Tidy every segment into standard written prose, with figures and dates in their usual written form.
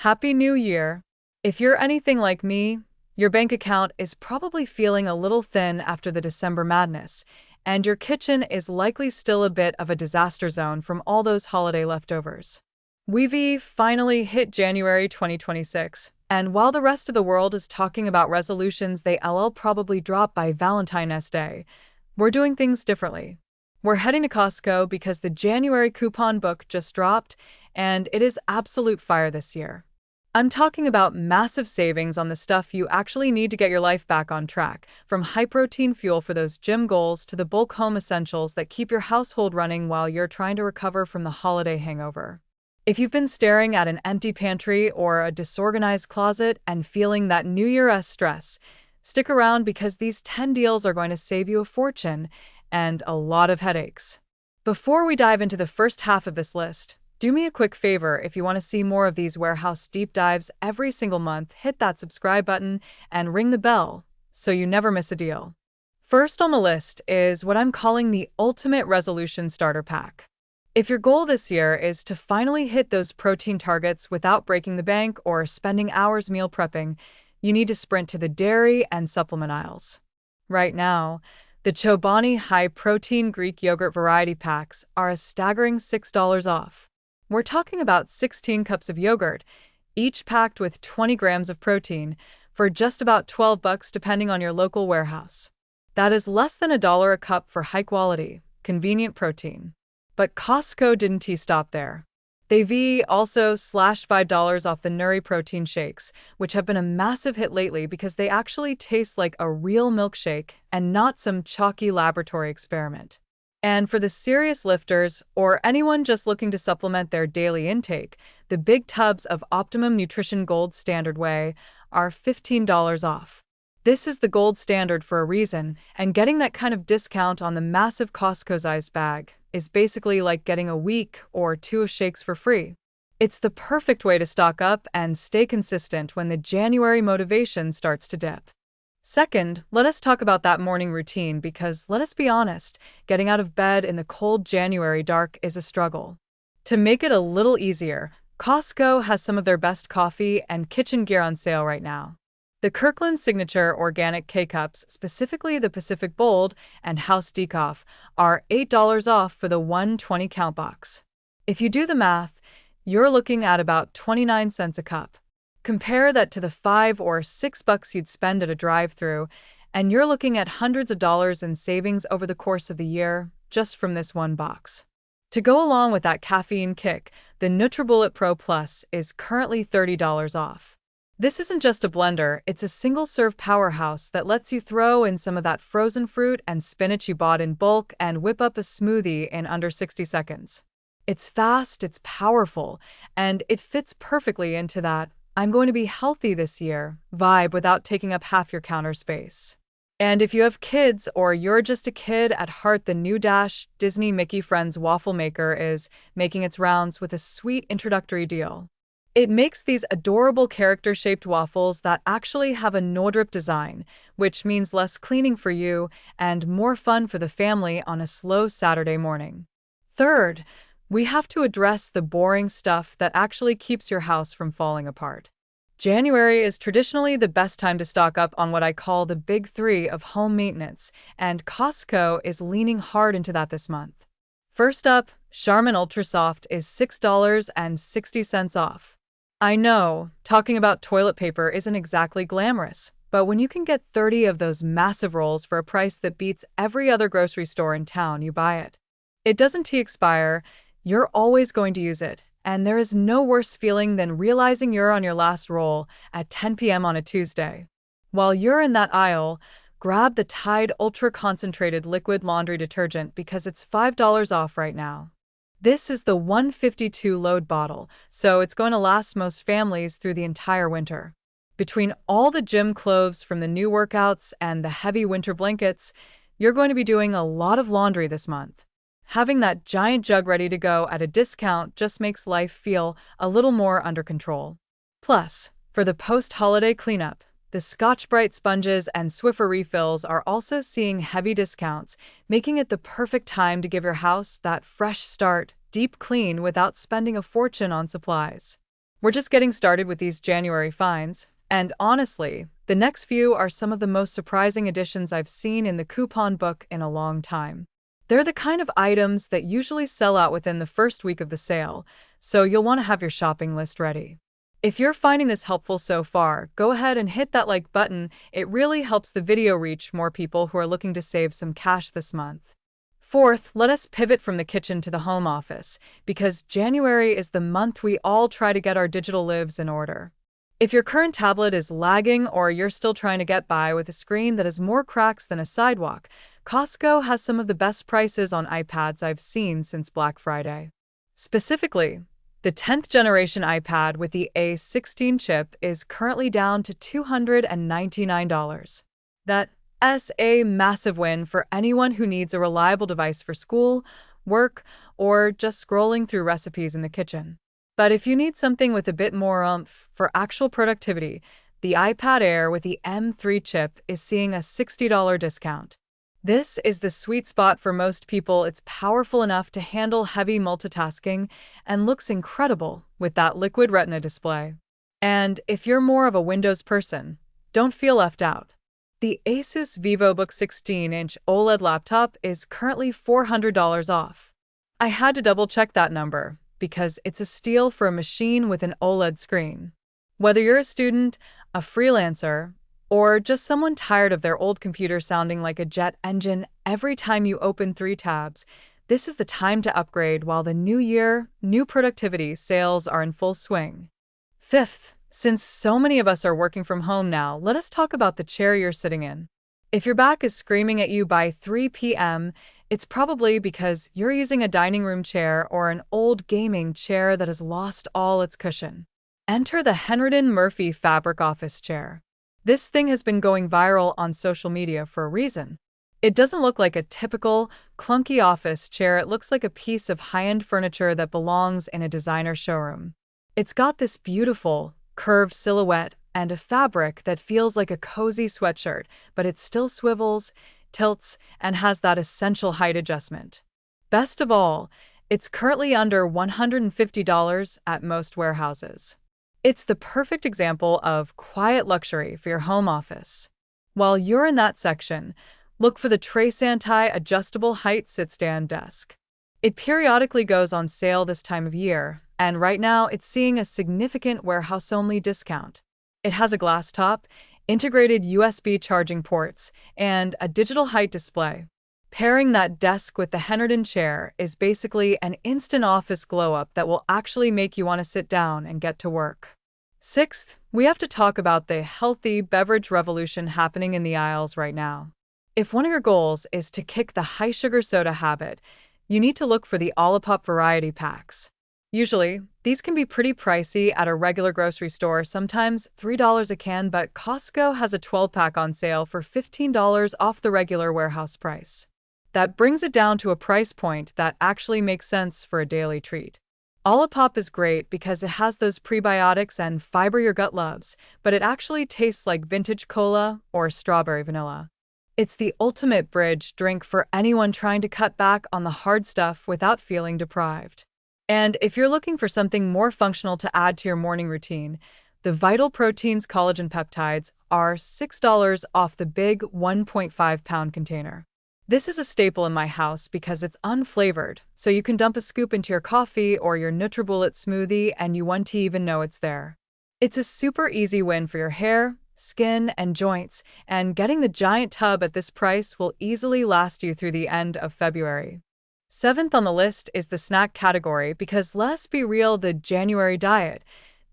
Happy New Year! If you're anything like me, your bank account is probably feeling a little thin after the December madness, and your kitchen is likely still a bit of a disaster zone from all those holiday leftovers. We've finally hit January 2026, and while the rest of the world is talking about resolutions they'll probably drop by Valentine's Day, we're doing things differently. We're heading to Costco because the January coupon book just dropped, and it is absolute fire this year. I'm talking about massive savings on the stuff you actually need to get your life back on track, from high-protein fuel for those gym goals to the bulk home essentials that keep your household running while you're trying to recover from the holiday hangover. If you've been staring at an empty pantry or a disorganized closet and feeling that New Year's stress, stick around because these 10 deals are going to save you a fortune and a lot of headaches. Before we dive into the first half of this list, do me a quick favor. If you want to see more of these warehouse deep dives every single month, hit that subscribe button and ring the bell so you never miss a deal. First on the list is what I'm calling the Ultimate Resolution Starter Pack. If your goal this year is to finally hit those protein targets without breaking the bank or spending hours meal prepping, you need to sprint to the dairy and supplement aisles. Right now, the Chobani high-protein Greek yogurt variety packs are a staggering $6 off. We're talking about 16 cups of yogurt, each packed with 20 grams of protein, for just about $12 depending on your local warehouse. That is less than $1 a cup for high-quality, convenient protein. But Costco didn't stop there. They've also slashed $5 off the Nuri protein shakes, which have been a massive hit lately because they actually taste like a real milkshake and not some chalky laboratory experiment. And for the serious lifters or anyone just looking to supplement their daily intake, the big tubs of Optimum Nutrition Gold Standard Whey are $15 off. This is the gold standard for a reason, and getting that kind of discount on the massive Costco-sized bag is basically like getting a week or two of shakes for free. It's the perfect way to stock up and stay consistent when the January motivation starts to dip. Second, let us talk about that morning routine because, let's be honest, getting out of bed in the cold January dark is a struggle. To make it a little easier, Costco has some of their best coffee and kitchen gear on sale right now. The Kirkland Signature Organic K-Cups, specifically the Pacific Bold and House Decaf, are $8 off for the 120-count box. If you do the math, you're looking at about 29 cents a cup. Compare that to the $5 or $6 you'd spend at a drive-thru, and you're looking at hundreds of dollars in savings over the course of the year just from this one box. To go along with that caffeine kick, the NutriBullet Pro Plus is currently $30 off. This isn't just a blender, it's a single-serve powerhouse that lets you throw in some of that frozen fruit and spinach you bought in bulk and whip up a smoothie in under 60 seconds. It's fast, it's powerful, and it fits perfectly into that "I'm going to be healthy this year" vibe without taking up half your counter space. And if you have kids or you're just a kid at heart, the new Disney Mickey Friends waffle maker is making its rounds with a sweet introductory deal. It makes these adorable character-shaped waffles that actually have a no-drip design, which means less cleaning for you and more fun for the family on a slow Saturday morning. Third, we have to address the boring stuff that actually keeps your house from falling apart. January is traditionally the best time to stock up on what I call the big three of home maintenance, and Costco is leaning hard into that this month. First up, Charmin Ultra Soft is $6.60 off. I know, talking about toilet paper isn't exactly glamorous, but when you can get 30 of those massive rolls for a price that beats every other grocery store in town, you buy it. It doesn't expire, you're always going to use it, and there is no worse feeling than realizing you're on your last roll at 10 p.m. on a Tuesday. While you're in that aisle, grab the Tide Ultra Concentrated Liquid Laundry Detergent because it's $5 off right now. This is the 152 load bottle, so it's going to last most families through the entire winter. Between all the gym clothes from the new workouts and the heavy winter blankets, you're going to be doing a lot of laundry this month. Having that giant jug ready to go at a discount just makes life feel a little more under control. Plus, for the post-holiday cleanup, the Scotch-Brite sponges and Swiffer refills are also seeing heavy discounts, making it the perfect time to give your house that fresh start, deep clean without spending a fortune on supplies. We're just getting started with these January finds, and honestly, the next few are some of the most surprising additions I've seen in the coupon book in a long time. They're the kind of items that usually sell out within the first week of the sale, so you'll want to have your shopping list ready. If you're finding this helpful so far, go ahead and hit that like button. It really helps the video reach more people who are looking to save some cash this month. Fourth, let us pivot from the kitchen to the home office, because January is the month we all try to get our digital lives in order. If your current tablet is lagging or you're still trying to get by with a screen that has more cracks than a sidewalk, Costco has some of the best prices on iPads I've seen since Black Friday. Specifically, the 10th generation iPad with the A16 chip is currently down to $299. That's a massive win for anyone who needs a reliable device for school, work, or just scrolling through recipes in the kitchen. But if you need something with a bit more oomph for actual productivity, the iPad Air with the M3 chip is seeing a $60 discount. This is the sweet spot for most people. It's powerful enough to handle heavy multitasking and looks incredible with that liquid retina display. And if you're more of a Windows person, don't feel left out. The Asus VivoBook 16-inch OLED laptop is currently $400 off. I had to double-check that number, because it's a steal for a machine with an OLED screen. Whether you're a student, a freelancer, or just someone tired of their old computer sounding like a jet engine every time you open 3 tabs, this is the time to upgrade while the new year, new productivity sales are in full swing. Fifth, since so many of us are working from home now, let us talk about the chair you're sitting in. If your back is screaming at you by 3 p.m., it's probably because you're using a dining room chair or an old gaming chair that has lost all its cushion. Enter the Henderson Murphy fabric office chair. This thing has been going viral on social media for a reason. It doesn't look like a typical, clunky office chair. It looks like a piece of high-end furniture that belongs in a designer showroom. It's got this beautiful, curved silhouette and a fabric that feels like a cozy sweatshirt, but it still swivels, tilts, and has that essential height adjustment. Best of all, it's currently under $150 at most warehouses. It's the perfect example of quiet luxury for your home office. While you're in that section, look for the Trace Anti-Adjustable Height Sit-Stand Desk. It periodically goes on sale this time of year, and right now it's seeing a significant warehouse-only discount. It has a glass top, integrated USB charging ports, and a digital height display. Pairing that desk with the Henderson chair is basically an instant office glow-up that will actually make you want to sit down and get to work. Sixth, we have to talk about the healthy beverage revolution happening in the aisles right now. If one of your goals is to kick the high-sugar soda habit, you need to look for the Olipop variety packs. Usually, these can be pretty pricey at a regular grocery store, sometimes $3 a can, but Costco has a 12-pack on sale for $15 off the regular warehouse price. That brings it down to a price point that actually makes sense for a daily treat. Olipop is great because it has those prebiotics and fiber your gut loves, but it actually tastes like vintage cola or strawberry vanilla. It's the ultimate bridge drink for anyone trying to cut back on the hard stuff without feeling deprived. And if you're looking for something more functional to add to your morning routine, the Vital Proteins collagen peptides are $6 off the big 1.5-pound container. This is a staple in my house because it's unflavored, so you can dump a scoop into your coffee or your NutriBullet smoothie and you won't even know it's there. It's a super easy win for your hair, skin, and joints, and getting the giant tub at this price will easily last you through the end of February. Seventh on the list is the snack category because let's be real, the January diet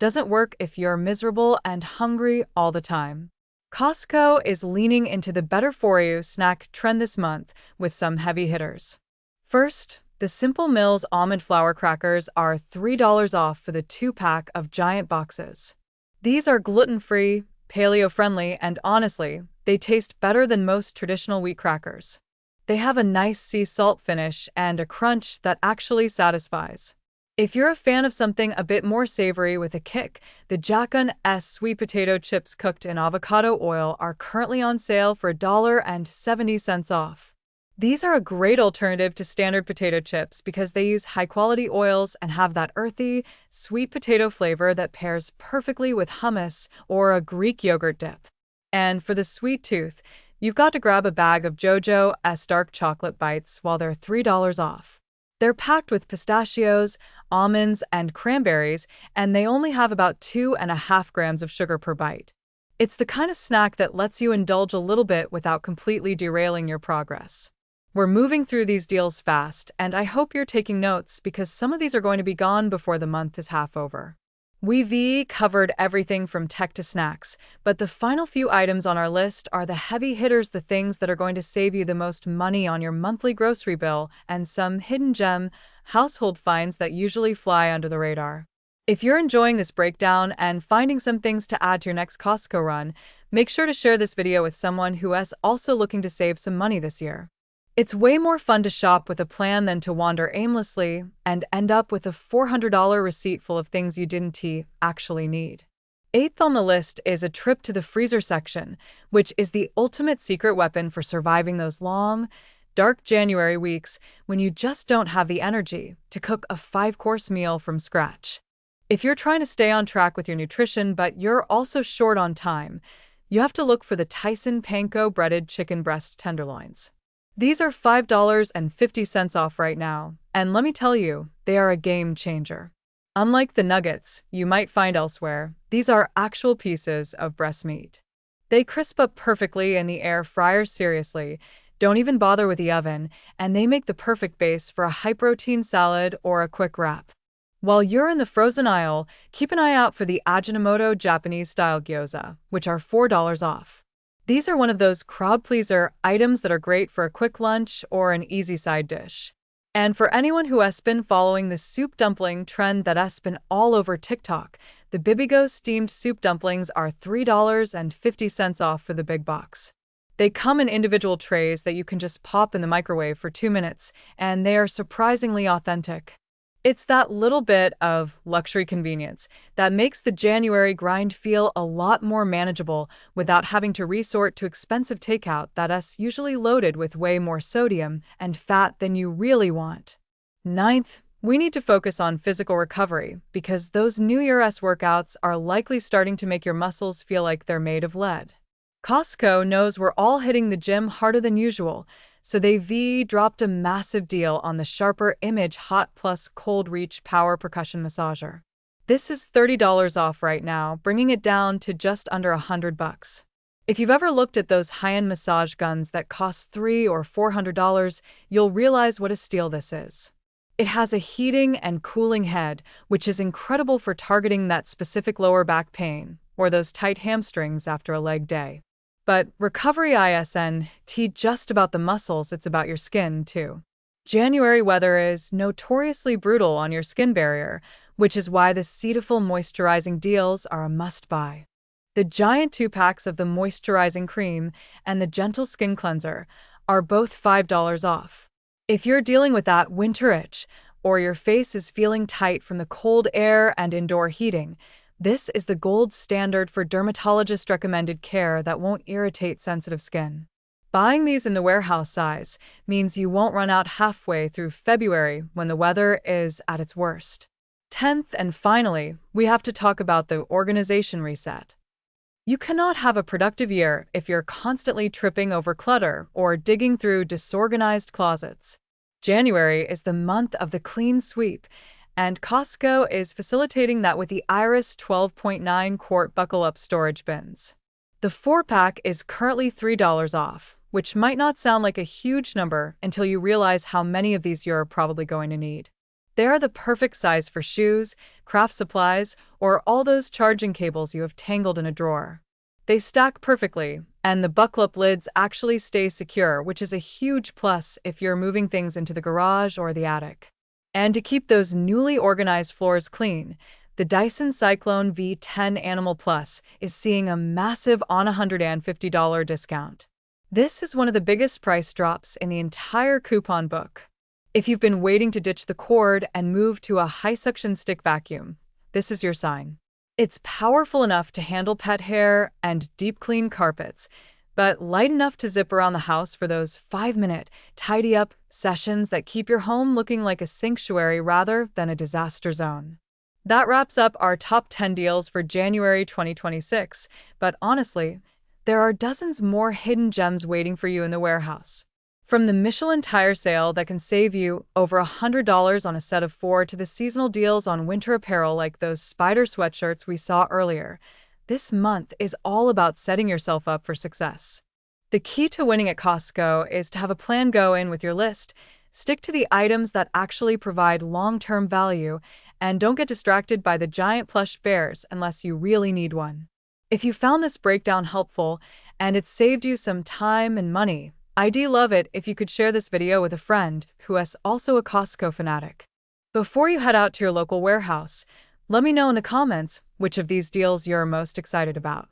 doesn't work if you're miserable and hungry all the time. Costco is leaning into the better-for-you snack trend this month with some heavy hitters. First, the Simple Mills almond flour crackers are $3 off for the 2-pack of giant boxes. These are gluten-free, paleo-friendly, and honestly, they taste better than most traditional wheat crackers. They have a nice sea salt finish and a crunch that actually satisfies. If you're a fan of something a bit more savory with a kick, the Jack-Un-S sweet potato chips cooked in avocado oil are currently on sale for $1.70 off. These are a great alternative to standard potato chips because they use high-quality oils and have that earthy, sweet potato flavor that pairs perfectly with hummus or a Greek yogurt dip. And for the sweet tooth, you've got to grab a bag of JoJo's dark chocolate bites while they're $3 off. They're packed with pistachios, almonds, and cranberries, and they only have about 2.5 grams of sugar per bite. It's the kind of snack that lets you indulge a little bit without completely derailing your progress. We're moving through these deals fast, and I hope you're taking notes because some of these are going to be gone before the month is half over. We've covered everything from tech to snacks, but the final few items on our list are the heavy hitters, the things that are going to save you the most money on your monthly grocery bill, and some hidden gem household finds that usually fly under the radar. If you're enjoying this breakdown and finding some things to add to your next Costco run, make sure to share this video with someone who is also looking to save some money this year. It's way more fun to shop with a plan than to wander aimlessly and end up with a $400 receipt full of things you didn't actually need. Eighth on the list is a trip to the freezer section, which is the ultimate secret weapon for surviving those long, dark January weeks when you just don't have the energy to cook a 5-course meal from scratch. If you're trying to stay on track with your nutrition but you're also short on time, you have to look for the Tyson Panko breaded chicken breast tenderloins. These are $5.50 off right now, and let me tell you, they are a game changer. Unlike the nuggets you might find elsewhere, these are actual pieces of breast meat. They crisp up perfectly in the air fryer, seriously, don't even bother with the oven, and they make the perfect base for a high-protein salad or a quick wrap. While you're in the frozen aisle, keep an eye out for the Ajinomoto Japanese-style gyoza, which are $4 off. These are one of those crowd-pleaser items that are great for a quick lunch or an easy side dish. And for anyone who has been following the soup dumpling trend that has been all over TikTok, the Bibigo steamed soup dumplings are $3.50 off for the big box. They come in individual trays that you can just pop in the microwave for 2 minutes, and they are surprisingly authentic. It's that little bit of luxury convenience that makes the January grind feel a lot more manageable without having to resort to expensive takeout that is usually loaded with way more sodium and fat than you really want. Ninth, we need to focus on physical recovery because those New Year's workouts are likely starting to make your muscles feel like they're made of lead. Costco knows we're all hitting the gym harder than usual, so they've dropped a massive deal on the Sharper Image Hot Plus Cold Reach Power Percussion Massager. This is $30 off right now, bringing it down to just under $100. If you've ever looked at those high-end massage guns that cost $300 or $400, you'll realize what a steal this is. It has a heating and cooling head, which is incredible for targeting that specific lower back pain or those tight hamstrings after a leg day. But recovery isn't just about the muscles, it's about your skin, too. January weather is notoriously brutal on your skin barrier, which is why the Cetaphil moisturizing deals are a must-buy. The giant 2-packs of the moisturizing cream and the gentle skin cleanser are both $5 off. If you're dealing with that winter itch, or your face is feeling tight from the cold air and indoor heating, this is the gold standard for dermatologist-recommended care that won't irritate sensitive skin. Buying these in the warehouse size means you won't run out halfway through February when the weather is at its worst. 10th, and finally, we have to talk about the organization reset. You cannot have a productive year if you're constantly tripping over clutter or digging through disorganized closets. January is the month of the clean sweep, and Costco is facilitating that with the Iris 12.9-quart buckle-up storage bins. The 4-pack is currently $3 off, which might not sound like a huge number until you realize how many of these you're probably going to need. They are the perfect size for shoes, craft supplies, or all those charging cables you have tangled in a drawer. They stack perfectly, and the buckle-up lids actually stay secure, which is a huge plus if you're moving things into the garage or the attic. And to keep those newly organized floors clean, the Dyson Cyclone V10 Animal Plus is seeing a massive on $150 discount. This is one of the biggest price drops in the entire coupon book. If you've been waiting to ditch the cord and move to a high-suction stick vacuum, this is your sign. It's powerful enough to handle pet hair and deep clean carpets, but light enough to zip around the house for those 5-minute tidy up sessions that keep your home looking like a sanctuary rather than a disaster zone. That wraps up our top 10 deals for January 2026, but honestly, there are dozens more hidden gems waiting for you in the warehouse. From the Michelin tire sale that can save you over $100 on a set of 4 to the seasonal deals on winter apparel like those spider sweatshirts we saw earlier, this month is all about setting yourself up for success. The key to winning at Costco is to have a plan go in with your list, stick to the items that actually provide long-term value, and don't get distracted by the giant plush bears unless you really need one. If you found this breakdown helpful and it saved you some time and money, I'd love it if you could share this video with a friend who is also a Costco fanatic. Before you head out to your local warehouse, let me know in the comments which of these deals you're most excited about.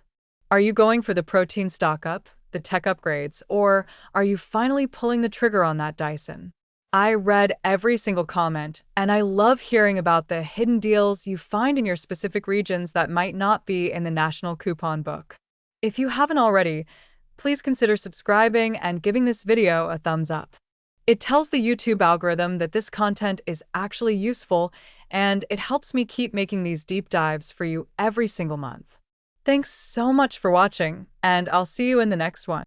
Are you going for the protein stock up, the tech upgrades, or are you finally pulling the trigger on that Dyson? I read every single comment, and I love hearing about the hidden deals you find in your specific regions that might not be in the national coupon book. If you haven't already, please consider subscribing and giving this video a thumbs up. It tells the YouTube algorithm that this content is actually useful, and it helps me keep making these deep dives for you every single month. Thanks so much for watching, and I'll see you in the next one.